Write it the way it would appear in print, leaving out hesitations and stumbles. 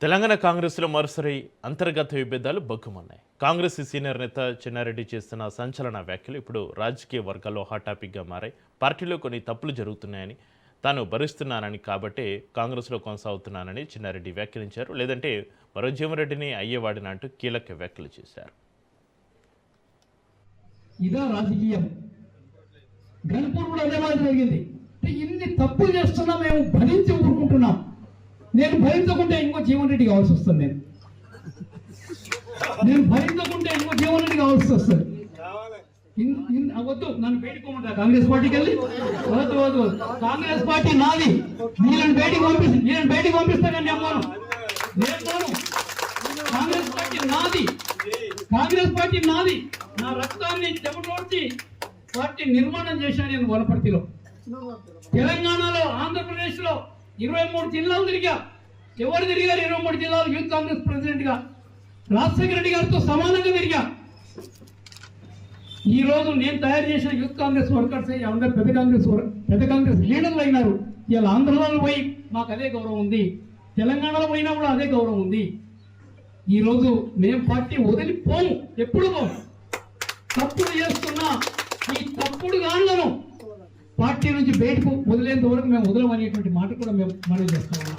తెలంగాణ కాంగ్రెస్లో మరోసారి అంతర్గత విభేదాలు బగ్గుమన్నాయి. కాంగ్రెస్ సీనియర్ నేత చెన్నారెడ్డి చేస్తున్న సంచలన వ్యాఖ్యలు ఇప్పుడు రాజకీయ వర్గాల్లో హాట్ టాపిక్గా మారాయి. పార్టీలో కొన్ని తప్పులు జరుగుతున్నాయని, తాను భరిస్తున్నానని కాబట్టే కాంగ్రెస్లో కొనసాగుతున్నానని చెన్నారెడ్డి వ్యాఖ్యానించారు. లేదంటే మరో జీవన్రెడ్డిని అయ్యేవాడినంటూ కీలక వ్యాఖ్యలు చేశారు. ఇదా రాజకీయం. గణపూర్ కూడా అదే మాట జరిగింది. ఇన్ని తప్పులు చేస్తున్నా మేము భరించి ఊరుకుంటున్నాం. నేను భరించకుంటే ఇంకో జీవన్ రెడ్డి కావాల్సి వస్తుంది. నేను భరించకుంటే ఇంకో జీవన్ రెడ్డి కావాల్సి వస్తుంది. వద్దు, నన్ను బయటకోమంటా కాంగ్రెస్ పార్టీకి వెళ్ళి. వద్దు వద్దు, కాంగ్రెస్ పార్టీ నాది. వీళ్ళని బయటికి పంపిస్తానని అమ్మాను. నేను కాంగ్రెస్ పార్టీ నాది. కాంగ్రెస్ పార్టీ నాది. నా రక్తాన్ని చెమటోడ్చి పార్టీ నిర్మాణం చేశాను నేను వనపర్తిలో. తెలంగాణలో, ఆంధ్రప్రదేశ్ లో 23 జిల్లాలు తిరిగా. ఎవరు తిరిగారు? 23 జిల్లాలు యూత్ కాంగ్రెస్ ప్రెసిడెంట్ గా రాజశేఖర రెడ్డి గారితో సమానంగా తిరిగా. ఈ రోజు నేను తయారు చేసిన యూత్ కాంగ్రెస్ వర్కర్స్ అందరు పెద్ద కాంగ్రెస్ లీడర్లు అయినారు. ఇలా ఆంధ్రలో పోయి మాకు అదే గౌరవం ఉంది, తెలంగాణలో పోయినా కూడా అదే గౌరవం ఉంది. ఈ రోజు మేము పార్టీ వదిలిపోము, ఎప్పుడు పోము. తప్పుడు చేస్తున్నా ఈ తప్పుడు గాళ్లను పార్టీ నుంచి బయటకు వదిలేంత వరకు మేము వదలమనేటువంటి మాట కూడా మేము మనవి చేస్తాము.